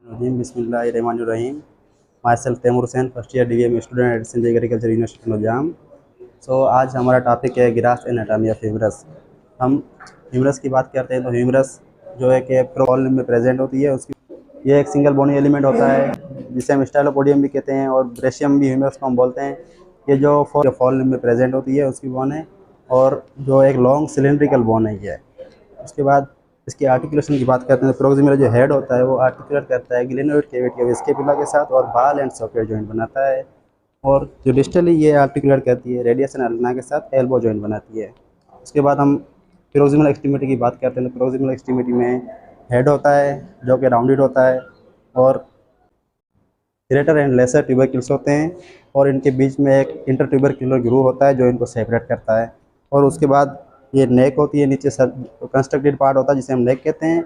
Bismillahirrahmanirrahim. Myself Taimur Hussain, first year DVM student at Sindh agriculture university नौजाम। आज हमारा टॉपिक है ग्रास एनाटॉमी ऑफ ह्यूमरस। हम ह्यूमरस की बात करते हैं तो ह्यूमरस जो है कि प्रोकॉल में प्रेजेंट होती है। उसकी ये एक सिंगल बोनी एलिमेंट होता है जिसे हम स्टाइलोपोडियम भी कहते हैं और ब्रेशियम भी ह्यूमरस को हम बोलते हैं। ये जो फॉल में प्रेजेंट होती है उसकी बोन है और जो एक लॉन्ग सिलेंड्रिकल बोन है ये। उसके बाद इसकी आर्टिकुलेशन की बात करते हैं तो प्रोक्सिमल जो हेड होता है वो आर्टिकुलेट करता है ग्लेनोइड कैविटी ऑफ स्कैपुला के साथ और बाल एंड सॉकेट जॉइंट बनाता है। और जो डिस्टली ये आर्टिकुलेट करती है रेडियस एंड अल्ना के साथ एल्बो जॉइंट बनाती है। उसके बाद हम प्रोक्सिमल एक्सट्रीमिटी की बात करते हैं तो प्रोक्सिमल एक्सट्रीमिटी में हेड होता है जो कि राउंडेड होता है और ग्रेटर एंड लेसर ट्यूबरक्यूल्स होते हैं और इनके बीच में एक इंटर ट्यूबरक्यूलर ग्रूव होता है जो इनको सेपरेट करता है। और उसके बाद ये नेक होती है, नीचे सर कंस्ट्रक्टेड पार्ट होता है जिसे हम नेक कहते हैं।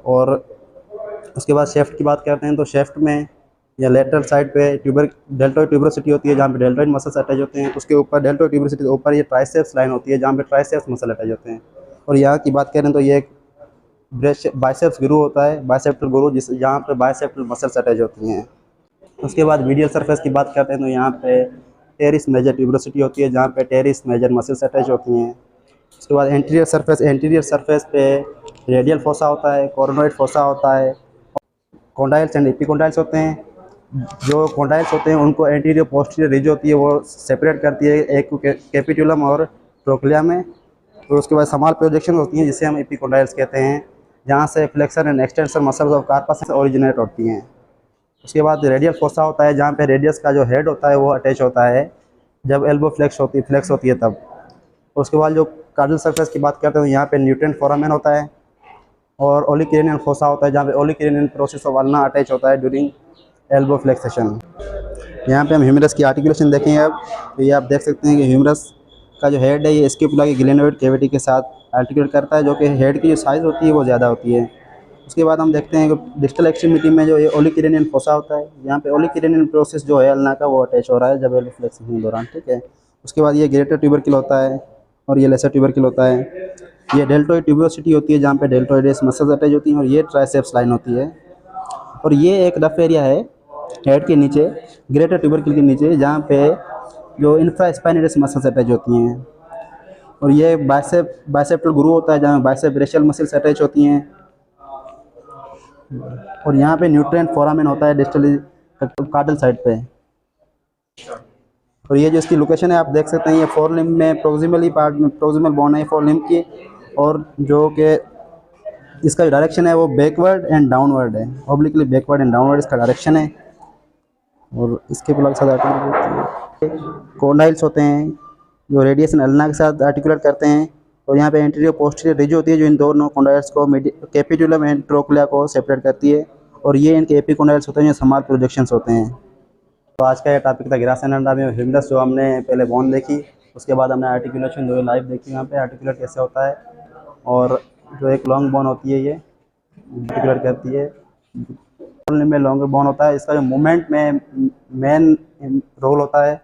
और उसके बाद शेफ्ट की बात करते हैं तो शेफ्ट में या लेटरल साइड पे डेल्टोइड ट्यूबरोसिटी होती है जहाँ पे डेल्टोइड मसल्स अटैच होते हैं। उसके ऊपर डेल्टोइड ट्यूबरोसिटी के ऊपर ये ट्राइसेप्स लाइन होती है जहाँ पे ट्राइसेप्स मसल अटैच होते हैं। और यहाँ की बात करें तो ये एक बाइसेप्स ग्रू होता है, बाइसेप्टल ग्रू जहाँ पे बाइसेप्टल मसल्स अटैच होती हैं। उसके बाद मीडियल सरफेस की बात करते हैं तो यहाँ पे टेरिस मेजर ट्यूबरोसिटी होती है जहाँ पे टेरिस मेजर मसल्स अटैच होती हैं। उसके बाद एंटीरियर सरफेस पे रेडियल फोसा होता है, कोरोनोइड फोसा होता है, कॉन्डाइल्स एंड एपिकॉन्डाइल्स होते हैं। जो कॉन्डाइल्स होते हैं उनको एंटीरियर पोस्टीरियर रिज होती है वो सेपरेट करती है एक कैपिटुलम और ट्रोक्लिया में। और उसके बाद समाल प्रोजेक्शन होती हैं जिसे हम एपिकॉन्डाइल्स कहते हैं जहाँ से flexor and extensor muscles of carpus originate होती हैं। उसके बाद रेडियल फोसा होता है जहाँ पे रेडियस का जो हेड होता है वो अटैच होता है जब एल्बो फ्लेक्स होती है तब। उसके बाद जो कार्डियल सरफेस की बात करते हैं तो यहाँ पे न्यूट्रेंट फोरामेन होता है और ओलिक्रेनियन फोसा होता है जहाँ पे ओलिक्रेनियन प्रोसेस ऑफ अल्ना अटैच होता है ड्यूरिंग एल्बो फ्लेक्सेशन। यहाँ पे हम ह्यूमरस की आर्टिकुलेशन देखेंगे अब तो ये आप देख सकते हैं कि ह्यूमरस का जो हेड है ये स्कैपुला की ग्लेनोइड कैविटी के साथ आर्टिकुलेट करता है जो कि हेड की जो साइज़ होती है वो ज़्यादा होती है। उसके बाद हम देखते हैं कि डिस्टल एक्सट्रीमिटी में जो ये ओलिक्रेनियन फोसा होता है यहाँ पे ओलिक्रेनियन प्रोसेस जो है अल्ना का वो अटैच हो रहा है जब एल्बो फ्लेक्सेशन के दौरान, ठीक है। उसके बाद ये ग्रेटर ट्यूबरक्ल होता है और ये लेसर ट्यूबरक्ल होता है। ये डेल्टोइड ट्यूबरोसिटी होती है जहाँ पे डेल्टोइडेस मसल्स अटैच होती हैं और ये ट्राइसेप्स लाइन होती है। और ये एक रफ एरिया है हेड के नीचे ग्रेटर ट्यूबरक्ल के नीचे जहाँ पे जो इंफ्रास्पाइनस मसल्स अटैच होती हैं। और ये बाइसेप्टल ग्रू होता है जहाँ बाइसेप ब्रेशियल मसल्स अटैच होती हैं। और यहाँ पे न्यूट्रेंट फोरामेन होता है डिस्टली कार्डल साइड पे। और ये जो इसकी लोकेशन है आप देख सकते हैं ये फोर लिम्ब में प्रोक्सिमली पार्ट में प्रोक्सिमल बोन है फोर लिम्ब की और जो कि इसका जो डायरेक्शन है वो बैकवर्ड एंड डाउनवर्ड है, ऑब्लिकली बैकवर्ड एंड डाउनवर्ड इसका डायरेक्शन है। और इसके साथ कॉन्डाइल्स होते हैं जो रेडिएशन अल्ना के साथ आर्टिकुलेट करते हैं। और यहाँ पे एंटीरियर पोस्टीरियर रिज होती है जो इन दोनों कॉन्डाइल्स को कैपिटुलम एंड ट्रोक्लिया को सेपरेट करती है। और ये इनके एपिकॉन्डाइल्स होते हैं जो समाल प्रोजेक्शंस होते हैं। तो आज का ये टॉपिक था ग्रास एनाटॉमी ऑफ ह्यूमरस जो हमने पहले बोन देखी, उसके बाद हमने आर्टिकुलेशन जो लाइव देखी यहाँ पे आर्टिकुलेट कैसे होता है। और जो एक लॉन्ग बोन होती है ये आर्टिकुलेट करती है में लॉन्ग बोन होता है। इसका जो मूवमेंट में मेन रोल होता है